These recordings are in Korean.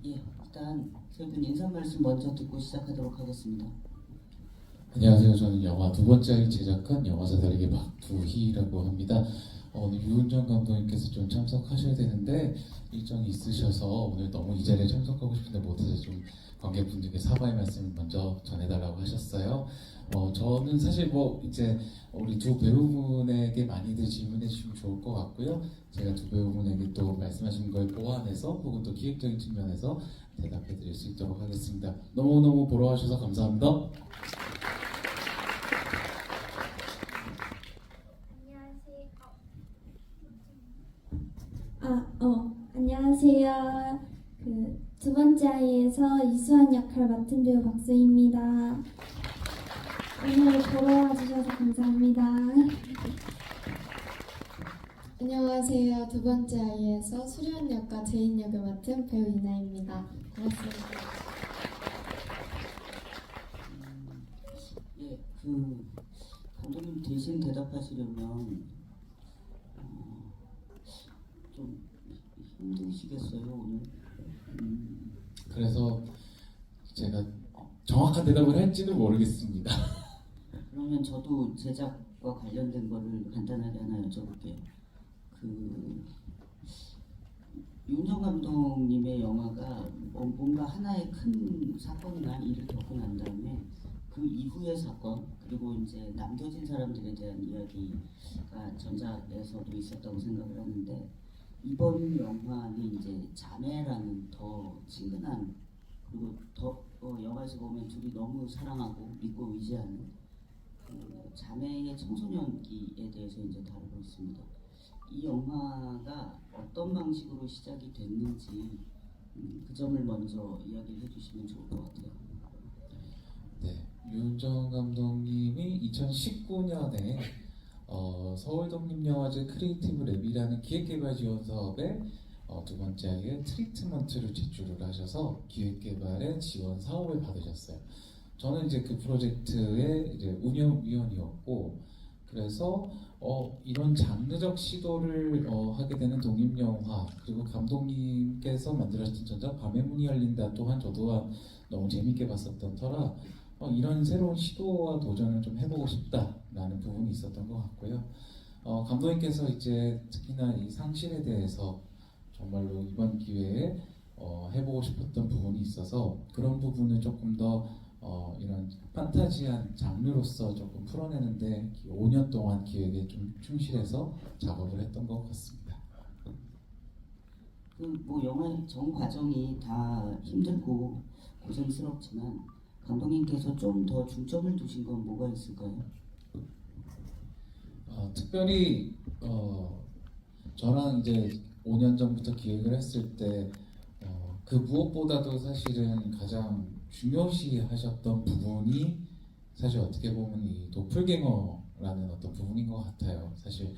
예, 일단 세 분 인사 말씀 먼저 듣고 시작하도록 하겠습니다. 안녕하세요. 저는 영화 두 번째를 제작한 영화사다리의 박두희라고 합니다. 오늘 유은정 감독님께서 좀 참석하셔야 되는데 일정이 있으셔서 오늘 너무 이 자리에 참석하고 싶은데 못해서 좀 관객분들께 사과의 말씀을 먼저 전해달라고 하셨어요. 저는 사실 뭐 이제 우리 두 배우분에게 많이들 질문해 주시면 좋을 것 같고요. 제가 두 배우분에게 또 말씀하신 걸 보완해서 혹은 또 기획적인 측면에서 대답해 드릴 수 있도록 하겠습니다. 너무너무 보러 와주셔서 감사합니다. 안녕하세요. 두 번째 아이에서 이수환 역할 맡은 배우 박수희입니다. 오늘 보러 와주셔서 감사합니다. 안녕하세요. 두 번째 아이에서 수련 역과 제인 역을 맡은 배우 이나입니다. 반갑습니다. 예, 감독님 대신 대답하시려면 좀 힘드시겠어요 오늘. 그래서 제가 정확한 대답을 할지는 모르겠습니다. 그러면 저도 제작과 관련된 거를 간단하게 하나 여쭤볼게요. 윤정 감독님의 영화가 뭔가 하나의 큰 사건이나 일을 겪고 난 다음에 그 이후의 사건 그리고 이제 남겨진 사람들에 대한 이야기가 전작에서도 있었다고 생각을 하는데 이번 영화는 이제 자매라는 더 친근한 그리고 더 영화에서 보면 둘이 너무 사랑하고 믿고 의지하는 자매의 청소년기에 대해서 이제 다루고 있습니다. 이 영화가 어떤 방식으로 시작이 됐는지 그 점을 먼저 이야기를 해주시면 좋을 것 같아요. 네, 윤정 감독님이 2019년에 서울독립영화제 크리에이티브 랩이라는 기획개발 지원 사업에 두 번째 아이의 트리트먼트를 제출을 하셔서 기획개발의 지원 사업을 받으셨어요. 저는 이제 그 프로젝트의 이제 운영위원이었고, 그래서 이런 장르적 시도를 하게 되는 독립영화 그리고 감독님께서 만들어진 전작 밤의 문이 열린다 또한 저도 너무 재밌게 봤었던 터라 이런 새로운 시도와 도전을 좀 해보고 싶다라는 부분이 있었던 것 같고요. 감독님께서 이제 특히나 이 상실에 대해서 정말로 이번 기회에 해보고 싶었던 부분이 있어서 그런 부분을 조금 더 이런 판타지한 장르로서 조금 풀어내는데 5년 동안 기획에 좀 충실해서 작업을 했던 것 같습니다. 뭐 영화의 전 과정이 다 힘들고 고생스럽지만 감독님께서 좀 더 중점을 두신 건 뭐가 있을까요? 특별히 저랑 이제 5년 전부터 기획을 했을 때 그 무엇보다도 사실은 가장 중요시 하셨던 부분이 사실 어떻게 보면 이 도플갱어라는 어떤 부분인 것 같아요. 사실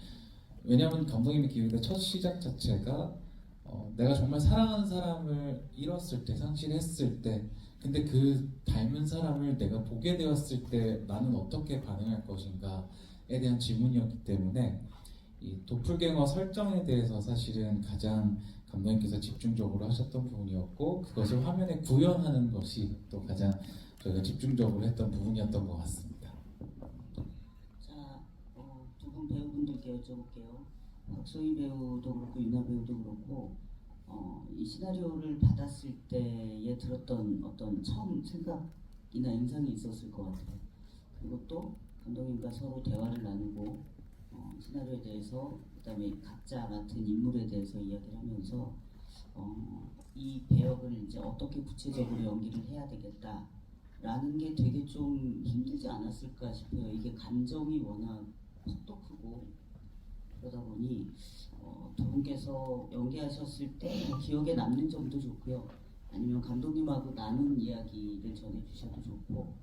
왜냐하면 감독님의 기획의 첫 시작 자체가 내가 정말 사랑하는 사람을 잃었을 때, 상실했을 때, 근데 그 닮은 사람을 내가 보게 되었을 때 나는 어떻게 반응할 것인가에 대한 질문이었기 때문에 이 도플갱어 설정에 대해서 사실은 가장 감독님께서 집중적으로 하셨던 부분이었고 그것을 화면에 구현하는 것이 또 가장 저희가 집중적으로 했던 부분이었던 것 같습니다. 자, 두 분 배우분들께 여쭤볼게요. 박소희 배우도 그렇고 유나 배우도 그렇고 이 시나리오를 받았을 때에 들었던 어떤 처음 생각이나 인상이 있었을 것 같아요. 그리고 또 감독님과 서로 대화를 나누고 시나리오에 대해서 그다음에 각자 맡은 인물에 대해서 이야기를 하면서 이 배역을 이제 어떻게 구체적으로 연기를 해야 되겠다라는 게 되게 좀 힘들지 않았을까 싶어요. 이게 감정이 워낙 폭도 크고 그러다 보니 두 분께서 연기하셨을 때 기억에 남는 점도 좋고요. 아니면 감독님하고 나눈 이야기를 전해주셔도 좋고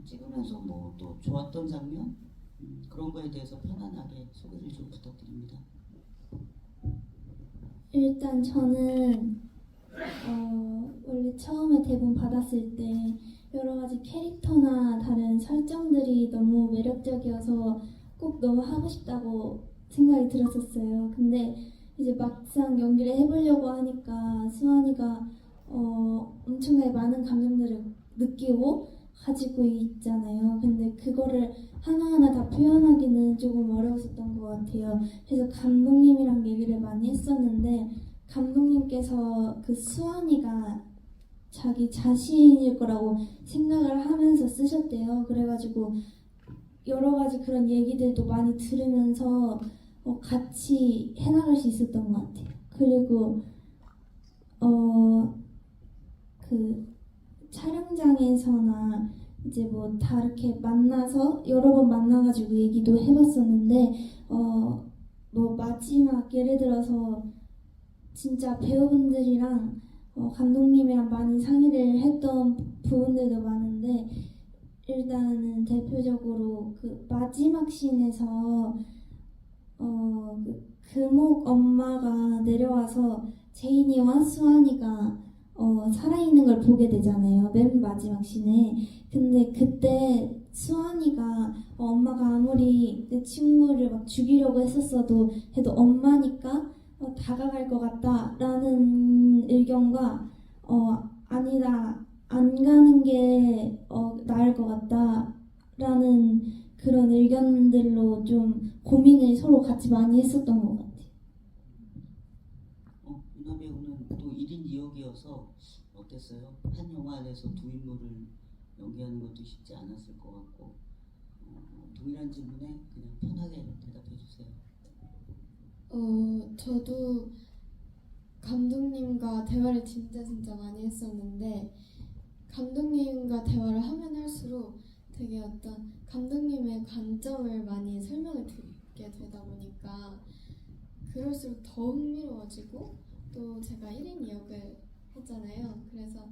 찍으면서 뭐 또 좋았던 장면 그런 거에 대해서 편안하게 소개를 좀 부탁드립니다. 일단 저는 원래 처음에 대본 받았을 때 여러 가지 캐릭터나 다른 설정들이 너무 매력적이어서 꼭 너무 하고 싶다고 생각이 들었었어요. 근데 이제 막상 연기를 해보려고 하니까 수환이가 엄청나게 많은 감정들을 느끼고 가지고 있잖아요. 근데 그거를 하나하나 다 표현하기는 조금 어려웠었던 것 같아요. 그래서 감독님이랑 얘기를 많이 했었는데 감독님께서 그 수환이가 자기 자신일 거라고 생각을 하면서 쓰셨대요. 그래가지고 여러 가지 그런 얘기들도 많이 들으면서 같이 해나갈 수 있었던 것 같아요. 그리고 그 촬영장에서나 이제 뭐 다 이렇게 만나서 여러 번 만나가지고 얘기도 해봤었는데 뭐 마지막 예를 들어서 진짜 배우분들이랑 감독님이랑 많이 상의를 했던 부분들도 많은데 일단은 대표적으로 그 마지막 씬에서 그 금옥 엄마가 내려와서 제인이와 수환이가 살아있는 걸 보게 되잖아요. 맨 마지막 씬에. 근데 그때 수환이가 엄마가 아무리 내 친구를 막 죽이려고 했었어도 해도 엄마니까 다가갈 것 같다라는 의견과 아니다 안 가는 게 나을 것 같다라는 그런 의견들로 좀 고민을 서로 같이 많이 했었던 것 같아요. 유나 배우는 또 1인 2역이어서 어땠어요? 한 영화 안에서 두 인물을 연기하는 것도 쉽지 않았을 것 같고 동일한 질문에 그냥 편하게 대답해 주세요. 저도 감독님과 대화를 진짜 많이 했었는데 감독님과 대화를 하면 할수록 되게 어떤 감독님의 관점을 많이 설명을 듣게 되다 보니까 그럴수록 더 흥미로워지고 또 제가 1인 2역을 했잖아요. 그래서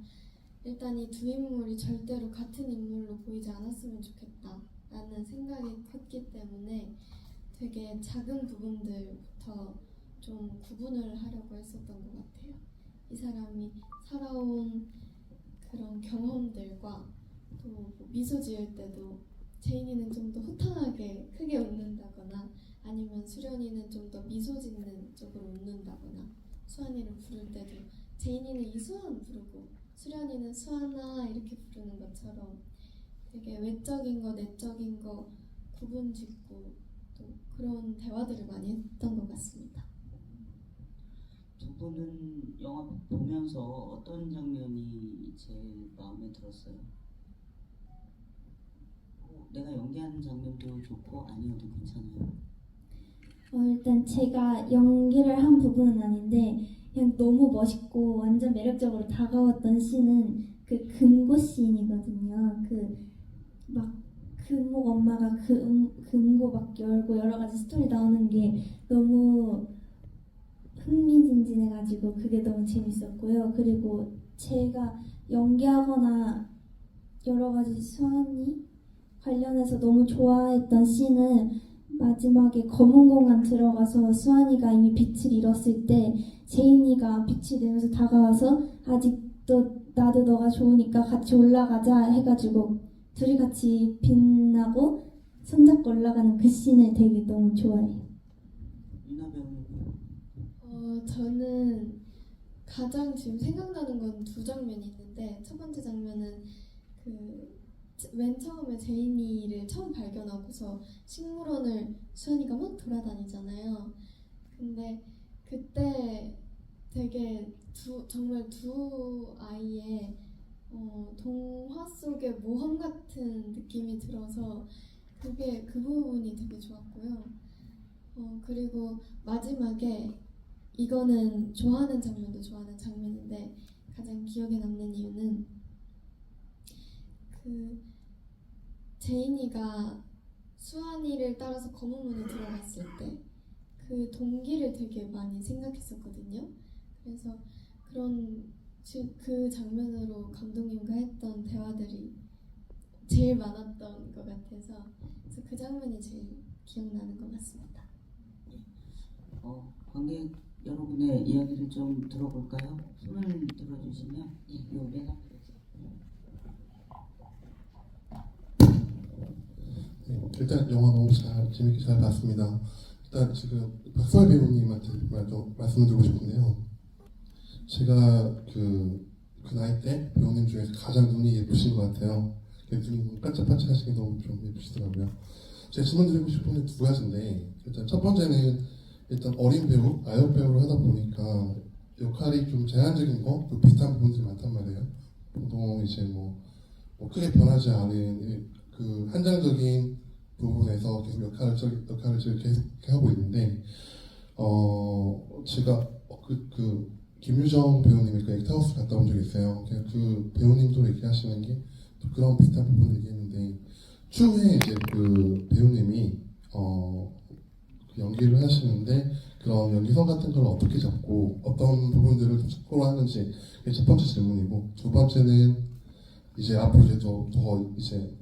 일단 이 두 인물이 절대로 같은 인물로 보이지 않았으면 좋겠다라는 생각이 컸기 때문에 되게 작은 부분들부터 좀 구분을 하려고 했었던 것 같아요. 이 사람이 살아온 그런 경험들과 또뭐 미소 지을 때도 제인이는 좀 더 호탕하게 크게 웃는다거나 아니면 수련이는 좀 더 미소 짓는 쪽으로 웃는다거나 수환이를 부를 때도 제인이는 이수환 부르고 수련이는 수환아 이렇게 부르는 것처럼 되게 외적인 거 내적인 거 구분 짓고 또 그런 대화들을 많이 했던 것 같습니다. 두 분은 영화 보면서 어떤 장면이 제일 마음에 들었어요? 내가 연기하는 장면도 좋고 아니어도 괜찮아요. 일단 제가 연기를 한 부분은 아닌데 그냥 너무 멋있고 완전 매력적으로 다가왔던 씬은 그 금고 씬이거든요. 그 막 금옥 엄마가 금고 막 열고 여러 가지 스토리 나오는 게 너무 흥미진진해가지고 그게 너무 재밌었고요. 그리고 제가 연기하거나 여러 가지 수환이 관련해서 너무 좋아했던 씬은 마지막에 검은 공간 들어가서 수환이가 이미 빛을 잃었을 때 제인이가 빛이 되면서 다가와서 아직도 나도 너가 좋으니까 같이 올라가자 해가지고 둘이 같이 빛나고 손잡고 올라가는 그 씬을 되게 너무 좋아해요. 유나 배우는 저는 가장 지금 생각나는 건 두 장면이 있는데 첫 번째 장면은 그 맨 처음에 제인이를 처음 발견하고서 식물원을 수연이가 막 돌아다니잖아요. 근데 그때 되게 정말 두 아이의 동화 속의 모험 같은 느낌이 들어서 그 부분이 되게 좋았고요. 그리고 마지막에 이거는 좋아하는 장면인데 가장 기억에 남는 이유는 그 제인이가 수환이를 따라서 검은 문에 들어갔을 때 그 동기를 되게 많이 생각했었거든요. 그래서 그 장면으로 감독님과 했던 대화들이 제일 많았던 것 같아서 그래서 그 장면이 제일 기억나는 것 같습니다. 관객 여러분의 이야기를 좀 들어볼까요? 손을 들어주시면 요래 일단 영화 너무 재밌게 잘 봤습니다. 일단 지금 박서희 배우님한테 좀 말씀을 드리고 싶은데요. 제가 그 그 나이 때 배우님 중에서 가장 눈이 예쁘신 것 같아요. 눈이 반짝반짝하시게 너무 좀 예쁘시더라고요. 제가 질문 드리고 싶은 게 두 가지인데 일단 첫 번째는 일단 어린 배우, 아역 배우를 하다 보니까 역할이 좀 제한적인 거, 또 비슷한 부분들이 많단 말이에요. 보통 이제 뭐 크게 변하지 않은 그 한정적인 부분에서 계속 역할을 계속 이렇게 하고 있는데 제가 김유정 배우님이 그 액터하우스 갔다 온 적이 있어요. 그 배우님도 얘기하시는 게 또 그런 비슷한 부분을 얘기했는데 추후에 이제 그 배우님이 그 연기를 하시는데 그런 연기성 같은 걸 어떻게 잡고 어떤 부분들을 참고로 하는지 그게 첫 번째 질문이고 두 번째는 이제 앞으로 이제 더 이제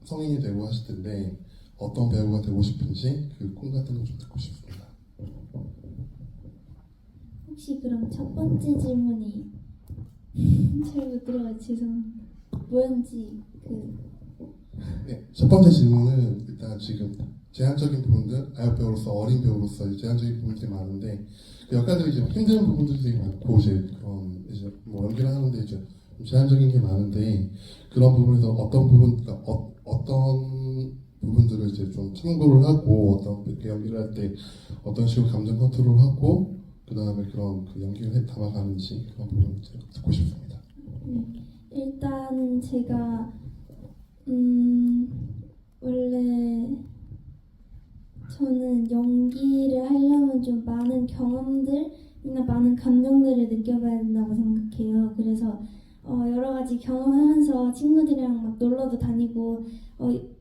성인이 되고 하실 텐데 어떤 배우가 되고 싶은지 그 꿈 같은 거 좀 듣고 싶습니다. 혹시 그럼 첫 번째 질문이 잘 못 들어가 죄송합니다. 뭐였는지 네, 첫 번째 질문은 일단 지금 제한적인 부분들, 아역 배우로서 어린 배우로서 제한적인 부분들이 많은데 그 역할들이 이제 힘든 부분들이 되게 많고 이제 그런 이제 뭐 연기를 하는데 이제 좀 제한적인 게 많은데 그런 부분에서 어떤 부분, 그러니까 어떤 부분들을 이제 좀 참고를 하고 어떤 이렇게 연기를 할 때 어떤 식으로 감정 컨트롤을 하고 그 다음에 그런 그 연기를 담아가는지 그런 부분을 듣고 싶습니다. 일단 제가 원래 저는 연기를 하려면 좀 많은 경험들이나 많은 감정들을 느껴봐야 된다고 생각해요. 그래서 여러 가지 경험하면서 친구들이랑 막 놀러도 다니고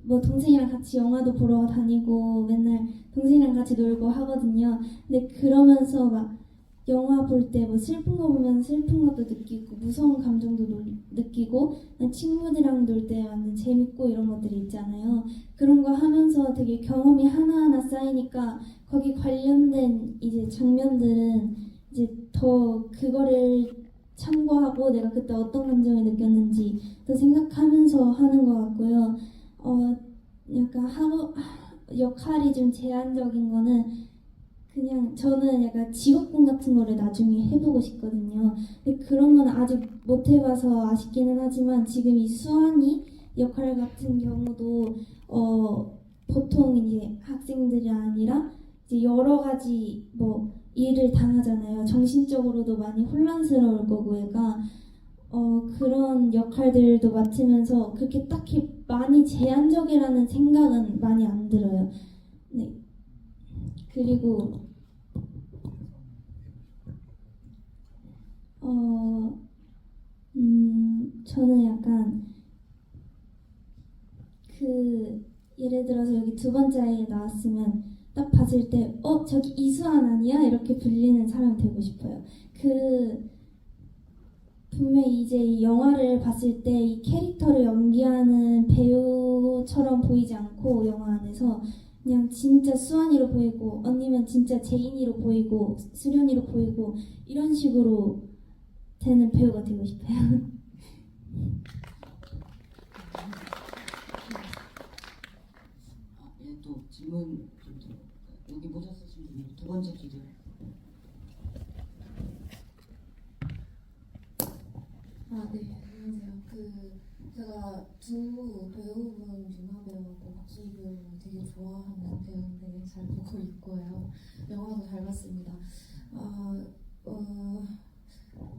뭐 동생이랑 같이 영화도 보러 다니고 맨날 동생이랑 같이 놀고 하거든요. 근데 그러면서 막 영화 볼 때 뭐 슬픈 거 보면 슬픈 것도 느끼고 무서운 감정도 느끼고 친구들이랑 놀 때 완전 재밌고 이런 것들이 있잖아요. 그런 거 하면서 되게 경험이 하나하나 쌓이니까 거기 관련된 이제 장면들은 이제 더 그거를 참고하고 내가 그때 어떤 감정을 느꼈는지 또 생각하면서 하는 것 같고요. 약간 역할이 좀 제한적인 거는 그냥 저는 약간 직업군 같은 거를 나중에 해보고 싶거든요. 근데 그런 건 아직 못 해봐서 아쉽기는 하지만 지금 이 수환이 역할 같은 경우도 보통 이제 학생들이 아니라 이제 여러 가지 뭐 일을 당하잖아요. 정신적으로도 많이 혼란스러울 거고 얘가 그런 역할들도 맡으면서 그렇게 딱히 많이 제한적이라는 생각은 많이 안 들어요. 네. 그리고 저는 약간 예를 들어서 여기 두 번째 아이에 나왔으면 딱 봤을 때 저기 이수환 아니야? 이렇게 불리는 사람 되고 싶어요. 분명히 이제 이 영화를 봤을 때 이 캐릭터를 연기하는 배우처럼 보이지 않고 영화 안에서 그냥 진짜 수환이로 보이고 언니면 진짜 제인이로 보이고 수련이로 보이고 이런 식으로 되는 배우가 되고 싶어요. 또 질문 좀 들어볼까요? 여기 모자 쓰신 분이 두 번째 길이요. 네, 안녕하세요. 제가 두 배우분 윤하 배우하고 박수희 배우 되게 좋아하는 배우인데 잘 보고 있고요. 영화도 잘 봤습니다.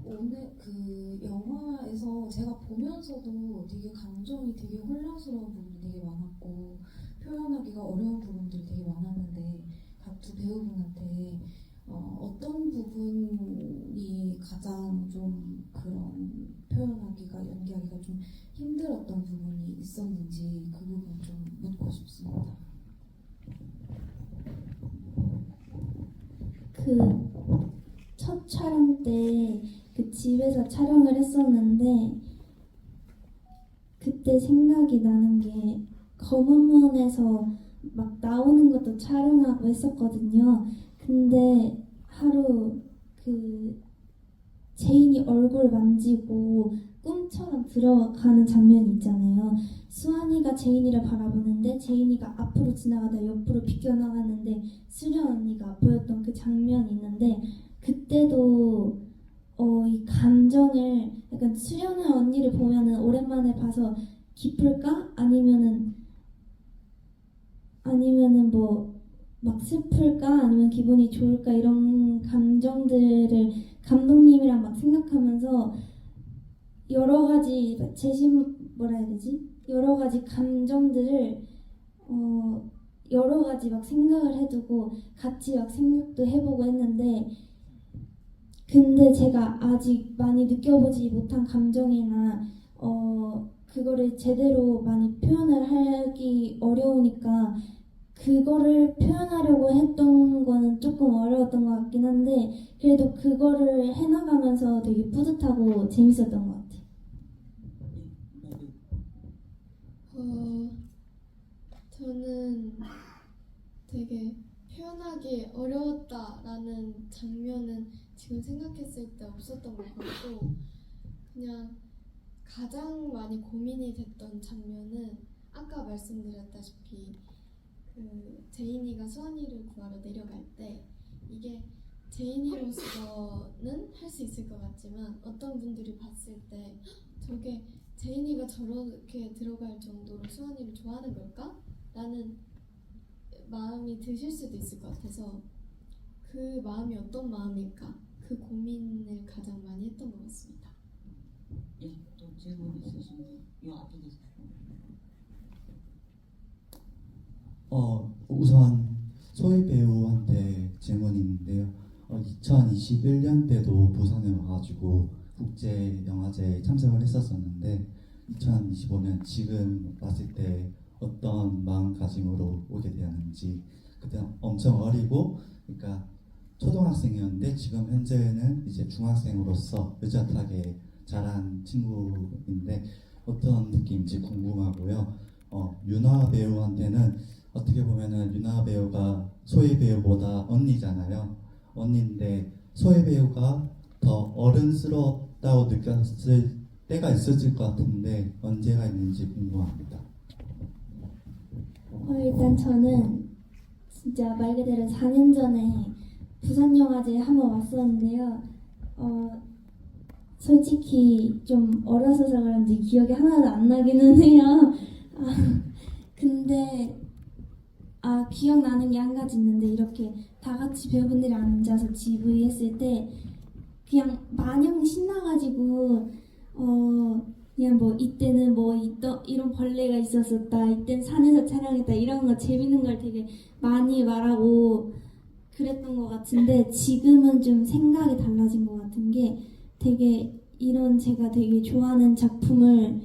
오늘 그 영화에서 제가 보면서도 되게 감정이 되게 혼란스러운 부분이 되게 많았고 표현하기가 어려운 부분들이 되게 많았는데 각 두 배우분한테 어떤 부분이 가장 좀 그런 표현하기가 연기하기가 좀 힘들었던 부분이 있었는지 그 부분 좀 묻고 싶습니다. 첫 촬영 때 그 집에서 촬영을 했었는데 그때 생각이 나는 게 검은문에서 막 나오는 것도 촬영하고 했었거든요. 근데 하루 제인이 얼굴 만지고 꿈처럼 들어가는 장면이 있잖아요. 수환이가 제인이를 바라보는데 제인이가 앞으로 지나가다 옆으로 비껴나가는데 수련 언니가 보였던 그 장면이 있는데 그때도 이 감정을 약간 수련한 언니를 보면은 오랜만에 봐서 기쁠까? 아니면은 뭐 막 슬플까? 아니면 기분이 좋을까? 이런 감정들을 감독님이랑 막 생각하면서 여러 가지 뭐라 해야 되지? 여러 가지 감정들을 여러 가지 막 생각을 해두고 같이 막 생각도 해보고 했는데 근데 제가 아직 많이 느껴보지 못한 감정이나 그거를 제대로 많이 표현을 하기 어려우니까 그거를 표현하려고 했던 거는 조금 어려웠던 것 같긴 한데 그래도 그거를 해나가면서 되게 뿌듯하고 재밌었던 것 같아요. 저는 되게 표현하기 어려웠다라는 장면은 지금 생각했을 때 없었던 것 같고 그냥 가장 많이 고민이 됐던 장면은 아까 말씀드렸다시피 그 제인이가 수환이를 구하러 내려갈 때 이게 제인이로서는 할 수 있을 것 같지만 어떤 분들이 봤을 때 저게 제인이가 저렇게 들어갈 정도로 수환이를 좋아하는 걸까? 라는 마음이 드실 수도 있을 것 같아서 그 마음이 어떤 마음일까? 그 고민을 가장 많이 했던 것 같습니다. 예, 또 질문 있으신 분? 요 앞에 계세요. 우선 소희 배우한테 질문이 있는데요. 2021년 때도 부산에 와가지고 국제영화제에 참석을 했었었는데 2025년 지금 왔을 때 어떤 마음가짐으로 오게 되었는지 그때 엄청 어리고 그러니까 초등학생이었는데 지금 현재는 이제 중학생으로서 의젓하게 자란 친구인데 어떤 느낌인지 궁금하고요. 윤아 배우한테는 어떻게 보면은 윤아 배우가 소희 배우보다 언니잖아요. 언니인데 소희 배우가 더 어른스럽다고 느꼈을 때가 있었을 것 같은데 언제가 있는지 궁금합니다. 일단 저는 진짜 말 그대로 4년 전에 부산영화제에 한번 왔었는데요. 솔직히 좀 어려서서 그런지 기억이 하나도 안 나기는 해요. 근데 기억나는 게 한 가지 있는데 이렇게 다 같이 배우분들이 앉아서 GV 했을 때 그냥 마냥 신나가지고 그냥 뭐 이때는 뭐 이런 벌레가 있었었다 이때는 산에서 촬영했다 이런 거 재밌는 걸 되게 많이 말하고 그랬던 것 같은데 지금은 좀 생각이 달라진 것 같은 게 되게 이런 제가 되게 좋아하는 작품을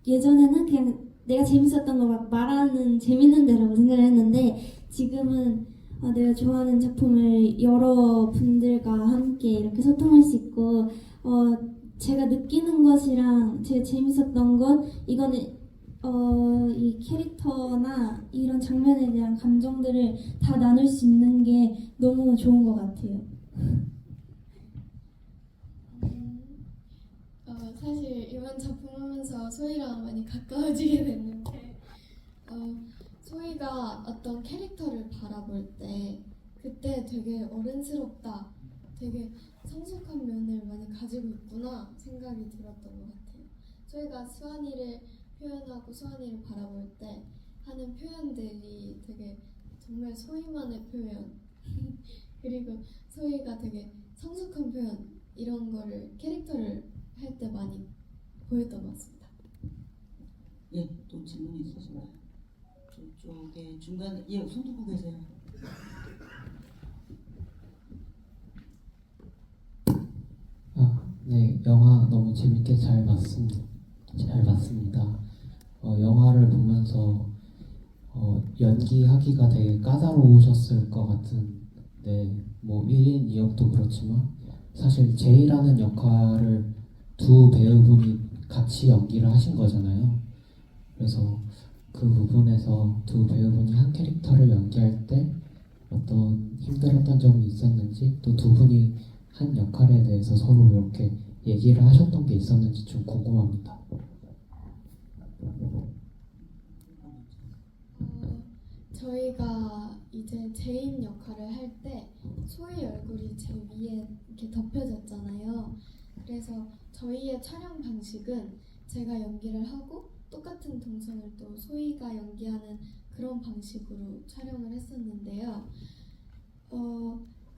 예전에는 그냥 내가 재밌었던 거 막 말하는 재밌는 데라고 생각을 했는데 지금은 내가 좋아하는 작품을 여러 분들과 함께 이렇게 소통할 수 있고 제가 느끼는 것이랑 제가 재밌었던 것 이거는 이 캐릭터나 이런 장면에 대한 감정들을 다 나눌 수 있는 게 너무 좋은 것 같아요. 사실 이번 작품 하면서 소희랑 많이 가까워지게 됐는데 소희가 어떤 캐릭터를 바라볼 때 그때 되게 어른스럽다 되게 성숙한 면을 많이 가지고 있구나 생각이 들었던 것 같아요. 소희가 수환이를 표현하고 수환이를 바라볼 때 하는 표현들이 되게 정말 소희만의 표현 그리고 소희가 되게 성숙한 표현 이런 거를 캐릭터를 할 때 많이 보였던 것 같습니다. 예, 또 질문 있으신가요? 저쪽에 중간에 손 들고 계세요. 네, 영화 너무 재밌게 잘 봤습니다. 영화를 보면서 연기하기가 되게 까다로우셨을 것 같은데 뭐 1인 2역도 그렇지만 사실 제이라는 역할을 두 배우분이 같이 연기를 하신 거잖아요. 그래서 그 부분에서 두 배우분이 한 캐릭터를 연기할 때 어떤 힘들었던 점이 있었는지 또 두 분이 한 역할에 대해서 서로 이렇게 얘기를 하셨던 게 있었는지 좀 궁금합니다. 저희가 이제 제인 역할을 할 때 소희 얼굴이 제 위에 이렇게 덮여졌잖아요. 그래서 저희의 촬영 방식은 제가 연기를 하고 똑같은 동선을 또 소희가 연기하는 그런 방식으로 촬영을 했었는데요.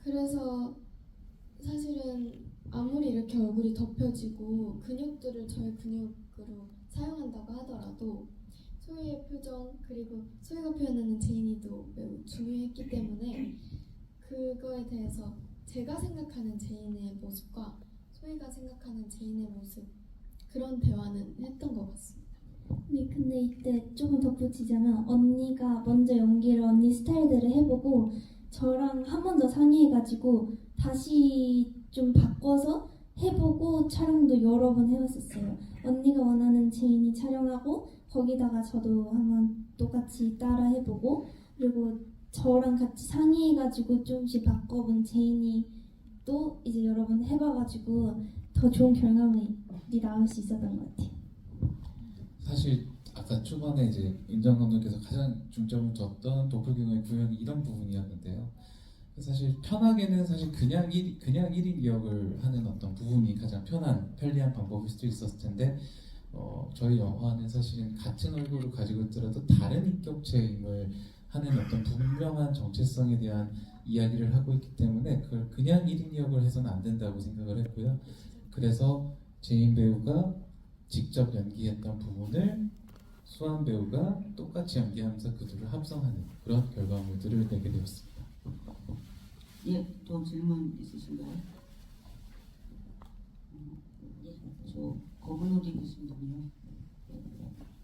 그래서 사실은 아무리 이렇게 얼굴이 덮여지고 근육들을 저의 근육으로 사용한다고 하더라도 소희의 표정 그리고 소희가 표현하는 제인이도 매우 중요했기 때문에 그거에 대해서 제가 생각하는 제인의 모습과 소희가 생각하는 제인의 모습 그런 대화는 했던 것 같습니다. 네, 근데 이때 조금 덧붙이자면 언니가 먼저 연기를 언니 스타일대로 해보고 저랑 한 번 더 상의해가지고 다시 좀 바꿔서 해보고 촬영도 여러 번 해왔었어요. 언니가 원하는 제인이 촬영하고 거기다가 저도 한번 똑같이 따라 해보고 그리고 저랑 같이 상의해가지고 조금씩 바꿔본 제인이 또 이제 여러 번 해봐가지고 더 좋은 결과물이 나올 수 있었던 것 같아요. 사실 아까 초반에 이제 임정 감독께서 가장 중점을 뒀던 도플갱어의 구현이 이런 부분이었는데요. 사실 편하게는 사실 그냥 1인 기억을 하는 어떤 부분이 가장 편리한 방법일 수도 있었을 텐데 저희 영화는 사실은 같은 얼굴을 가지고 있더라도 다른 인격체임을 하는 어떤 분명한 정체성에 대한 이야기를 하고 있기 때문에 그걸 그냥 1인 기억을 해서는 안 된다고 생각을 했고요. 그래서 제인 배우가 직접 연기했던 부분을 수환 배우가 똑같이 연기하면서 그 둘을 합성하는 그런 결과물들을 내게 되었습니다. 예, 또 질문 있으신가요? 예, 저 검은 옷 입으신 분이요.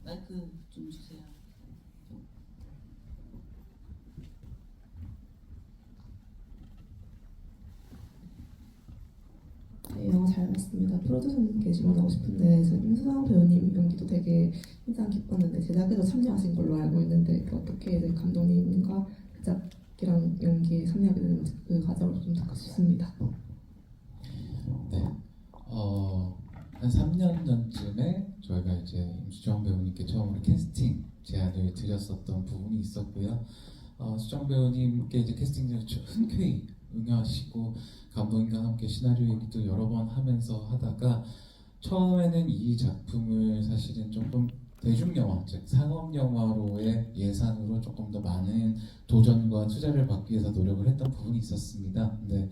마이크 좀 주세요. 네, 영화 잘 봤습니다. 프로듀서님께 질문하고 싶은데 임수정 배우님 연기도 되게 인상 깊었는데 제작에도 참여하신 걸로 알고 있는데 어떻게 이제 감독님과 제작이랑 연기에 참여하게 되는지 그 과정을 좀 듣고 싶습니다. 네, 한 3년 전쯤에 저희가 이제 임수정 배우님께 처음으로 캐스팅 제안을 드렸었던 부분이 있었고요. 수정 배우님께 이제 캐스팅을 흔쾌히 응하시고 감독님과 함께 시나리오 얘기도 여러 번 하면서 하다가 처음에는 이 작품을 사실은 조금 대중영화, 즉 상업영화로의 예산으로 조금 더 많은 도전과 투자를 받기 위해서 노력을 했던 부분이 있었습니다. 근데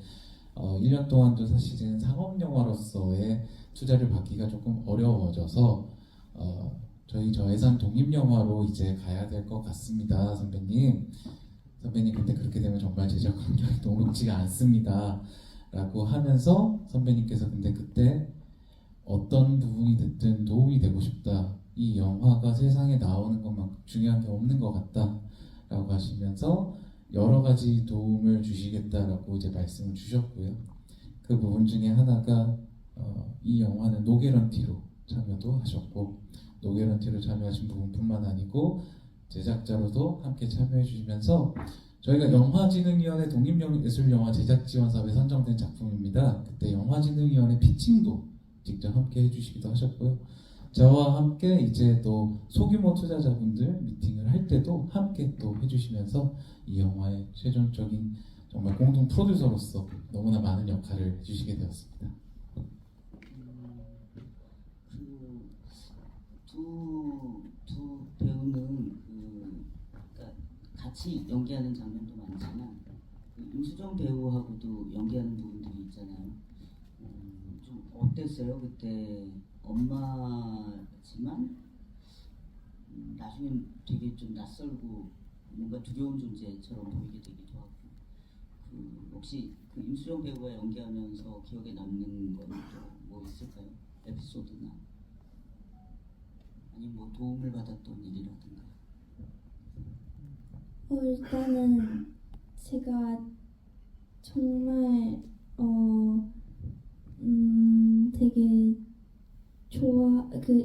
1년 동안도 사실은 상업영화로서의 투자를 받기가 조금 어려워져서 저희 저예산 독립영화로 이제 가야 될 것 같습니다, 선배님 근데 그렇게 되면 정말 제작 환경이 녹록지가 않습니다 라고 하면서 선배님께서 근데 그때 어떤 부분이 됐든 도움이 되고 싶다, 이 영화가 세상에 나오는 것만큼 중요한 게 없는 것 같다 라고 하시면서 여러 가지 도움을 주시겠다라고 이제 말씀을 주셨고요. 그 부분 중에 하나가 이 영화는 노게런티로 참여도 하셨고 노게런티로 참여하신 부분뿐만 아니고 제작자로도 함께 참여해 주시면서 저희가 영화진흥위원회 독립예술영화 제작지원사업에 선정된 작품입니다. 그때 영화진흥위원회 피칭도 직접 함께 해주시기도 하셨고요. 저와 함께 이제 또 소규모 투자자분들 미팅을 할 때도 함께 또 해주시면서 이 영화의 최종적인 정말 공동 프로듀서로서 너무나 많은 역할을 해주시게 되었습니다. 두 배우는 그러니까 같이 연기하는 장면도 많지만 임수정 배우하고도 연기하는 부분들이 있잖아요. 좀 어땠어요? 그때 엄마지만 나중엔 되게 좀 낯설고 뭔가 두려운 존재처럼 보이게 되기도 하고 혹시 임수정 배우가 연기하면서 기억에 남는 건 또 뭐 있을까요? 에피소드나 아니면 뭐 도움을 받았던 일이라든가. 일단은 제가 정말 되게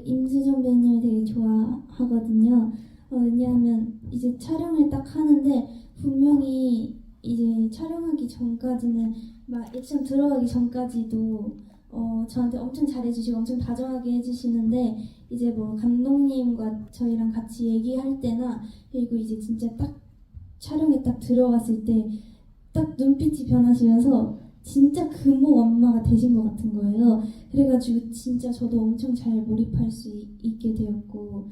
임수정 배우님을 되게 좋아하거든요. 왜냐하면 이제 촬영을 딱 하는데 분명히 이제 촬영하기 전까지는 막 액션 들어가기 전까지도 저한테 엄청 잘해주시고 엄청 다정하게 해주시는데 이제 뭐 감독님과 저희랑 같이 얘기할 때나 그리고 이제 진짜 딱 촬영에 딱 들어갔을 때 딱 눈빛이 변하시면서 진짜 금옥 엄마가 되신 것 같은 거예요. 그래가지고 진짜 저도 엄청 잘 몰입할 수 있게 되었고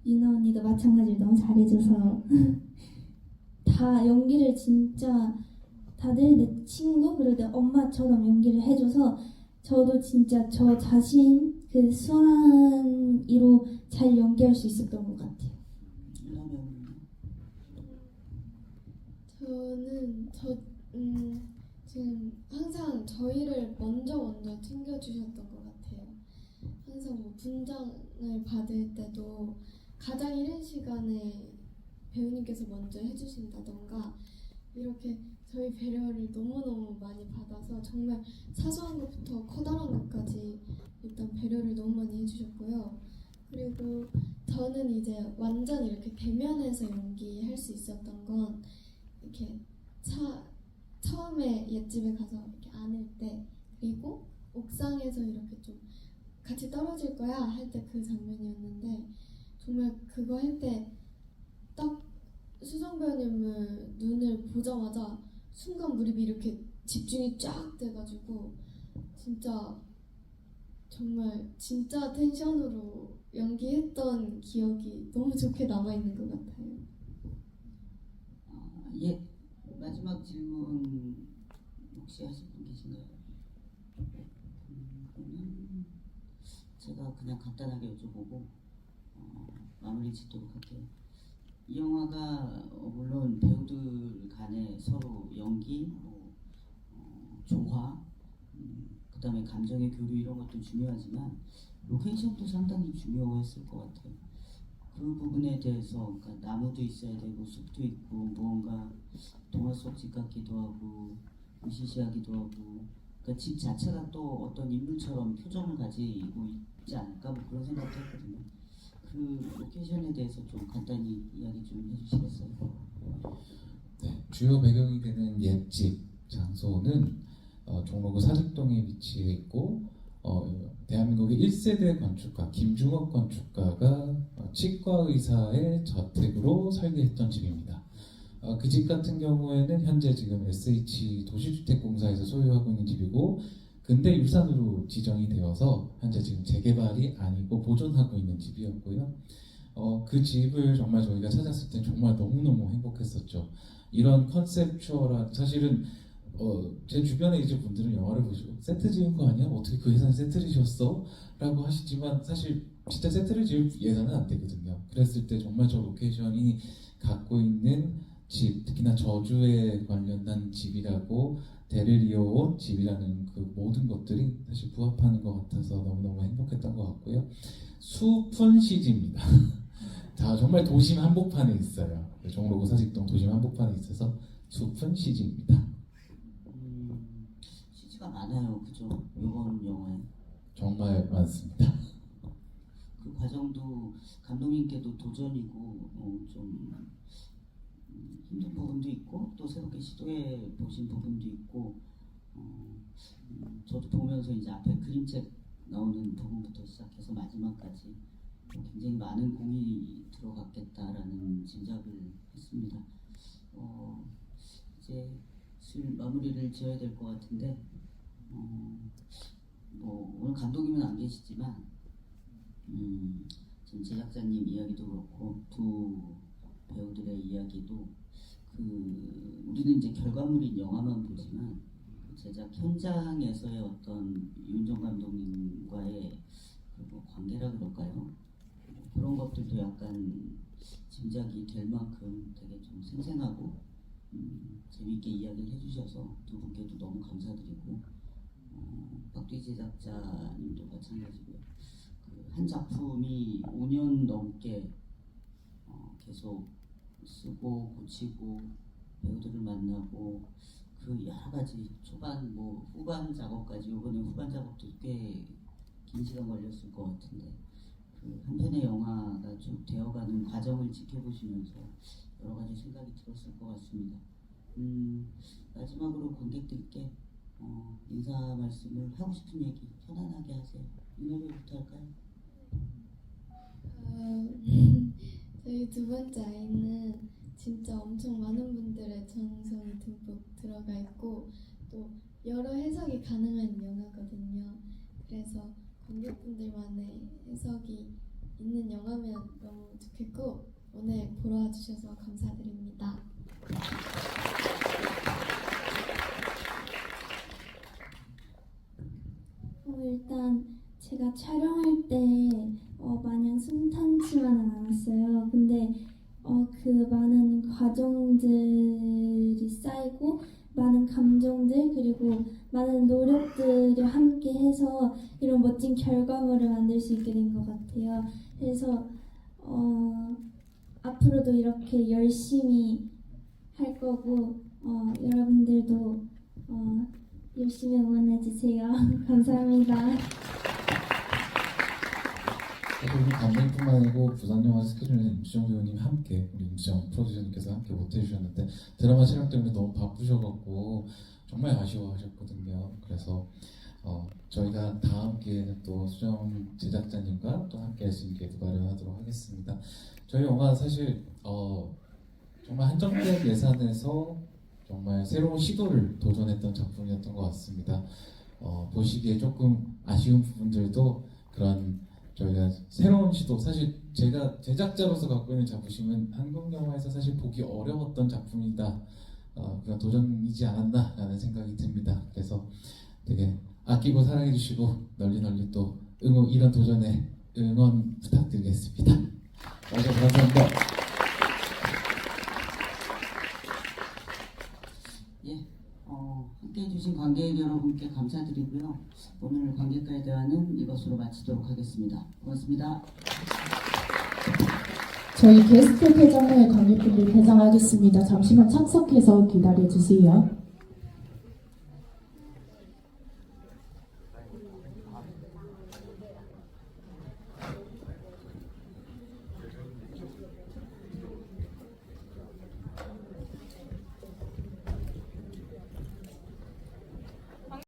유나 언니도 마찬가지로 너무 잘해줘서 다 연기를 진짜 다들 내 친구 그리고 내 엄마처럼 연기를 해줘서 저도 진짜 저 자신 그 수환이로 잘 연기할 수 있었던 것 같아요. 지금 항상 저희를 먼저 챙겨주셨던 것 같아요. 항상 뭐 분장을 받을 때도 가장 이른 시간에 배우님께서 먼저 해주신다던가 이렇게 저희 배려를 너무너무 많이 받아서 정말 사소한 것부터 커다란 것까지 일단 배려를 너무 많이 해주셨고요. 그리고 저는 이제 완전 이렇게 대면에서 연기할 수 있었던 건 이렇게 처음에 옛집에 가서 이렇게 안을 때 그리고 옥상에서 이렇게 좀 같이 떨어질 거야 할 때 그 장면이었는데 정말 그거 할 때 딱 수정 배우님을 눈을 보자마자 순간 몰입이 이렇게 집중이 쫙 돼가지고 진짜 정말 진짜 텐션으로 연기했던 기억이 너무 좋게 남아있는 것 같아요. 예, 마지막 질문 혹시 하실 분 계신가요? 그러면 제가 그냥 간단하게 여쭤보고 마무리 짓도록 할게요. 이 영화가 물론 배우들 간의 서로 연기, 조화, 그다음에 감정의 교류 이런 것도 중요하지만 로케이션도 상당히 중요했을 것 같아요. 그 부분에 대해서 그러니까 나무도 있어야 되고 숲도 있고 무언가 동화 속 집 같기도 하고 으시시하기도 하고 그러니까 집 자체가 또 어떤 인물처럼 표정을 가지고 있지 않을까 뭐 그런 생각도 했거든요. 그 로케이션에 대해서 좀 간단히 이야기 좀 해주시겠어요? 네, 주요 배경이 되는 옛집 장소는 종로구 사직동에 위치해 있고 대한민국의 1세대 건축가 김중업 건축가가 치과 의사의 저택으로 설계했던 집입니다. 그 집 같은 경우에는 현재 지금 SH 도시주택공사에서 소유하고 있는 집이고 근대 유산으로 지정이 되어서 현재 지금 재개발이 아니고 보존하고 있는 집이었고요. 그 집을 정말 저희가 찾았을 때 정말 너무너무 행복했었죠. 이런 컨셉추얼한 사실은 제 주변에 이제 분들은 영화를 보시고 세트 지은 거 아니야? 어떻게 그 예산에 세트를 지었어? 라고 하시지만 사실 진짜 세트를 지을 예산은 안 되거든요. 그랬을 때 정말 저 로케이션이 갖고 있는 집, 특히나 저주에 관련한 집이라고 대를 이어온 집이라는 그 모든 것들이 사실 부합하는 것 같아서 너무너무 행복했던 것 같고요. 숲은 CG입니다. 자, 정말 도심 한복판에 있어요. 종로구 사직동 도심 한복판에 있어서 숲은 CG입니다. CG가 많아요, 그죠? 이번 영화에 정말 많습니다. 그 과정도 감독님께도 도전이고 좀 힘든 부분도 있고 또 새롭게 시도해 보신 부분도 있고 저도 보면서 이제 앞에 그림책 나오는 부분부터 시작해서 마지막까지 굉장히 많은 공이 들어갔겠다라는 짐작을 했습니다. 이제 슬 마무리를 지어야 될 것 같은데 뭐 오늘 감독님은 안 계시지만 지금 제작자님 이야기도 그렇고 두 배우들의 이야기도 우리는 이제 결과물인 영화만 보지만 제작 현장에서의 어떤 윤정 감독님과의 뭐 관계라 그럴까요? 그런 것들도 약간 짐작이 될 만큼 되게 좀 생생하고 재미있게 이야기를 해주셔서 두 분께도 너무 감사드리고 박두희 제작자님도 마찬가지고요. 한 작품이 5년 넘게 계속 쓰고 고치고 배우들을 만나고 그 여러 가지 초반 뭐 후반 작업까지 이번에 후반 작업도 꽤 긴 시간 걸렸을 것 같은데 그 한 편의 영화가 쭉 되어가는 과정을 지켜보시면서 여러 가지 생각이 들었을 것 같습니다. 마지막으로 관객들께 인사 말씀을 하고 싶은 얘기 편안하게 하세요. 윤호배부터 할까요? 저희 두 번째 아이는 진짜 엄청 많은 들어가 있고 또 여러 해석이 가능한 영화거든요. 그래서 관객분들만의 해석이 있는 영화면 너무 좋겠고 오늘 보러 와주셔서 감사드립니다. 일단 제가 촬영할 때 마냥 순탄치만은 않았어요. 근데 그 많은 과정들이 쌓이고 많은 감정들 그리고 많은 노력들을 함께 해서 이런 멋진 결과물을 만들 수 있게 된 것 같아요. 그래서 앞으로도 이렇게 열심히 할 거고 여러분들도 열심히 응원해 주세요. 감사합니다. 우리 감독뿐만 아니고 부산영화 스케줄에 임수정 배우님 함께 우리 임수정 프로듀서님께서 함께 못해주셨는데 드라마 촬영 때문에 너무 바쁘셔갖고 정말 아쉬워하셨거든요. 그래서 저희가 다음 기회에는 또 수정 제작자님과 또 함께 할 수 있는 기회도 마련하도록 하겠습니다. 저희 영화 사실 정말 한정된 예산에서 정말 새로운 시도를 도전했던 작품이었던 것 같습니다. 보시기에 조금 아쉬운 부분들도 그런 저희가 새로운 시도, 사실 제가 제작자로서 갖고 있는 자부심은 한국 영화에서 사실 보기 어려웠던 작품이다, 그런 도전이지 않았나라는 생각이 듭니다. 그래서 되게 아끼고 사랑해주시고 널리 또 이런 도전에 응원 부탁드리겠습니다. 감사합니다. 예, 함께 해주신 관객 여러분께 감사드리고요. 오늘 관객과의 대화는 이것으로 마치도록 하겠습니다. 고맙습니다. 저희 게스트 퇴장 후에 관객분들 퇴장하겠습니다. 잠시만 착석해서 기다려주세요.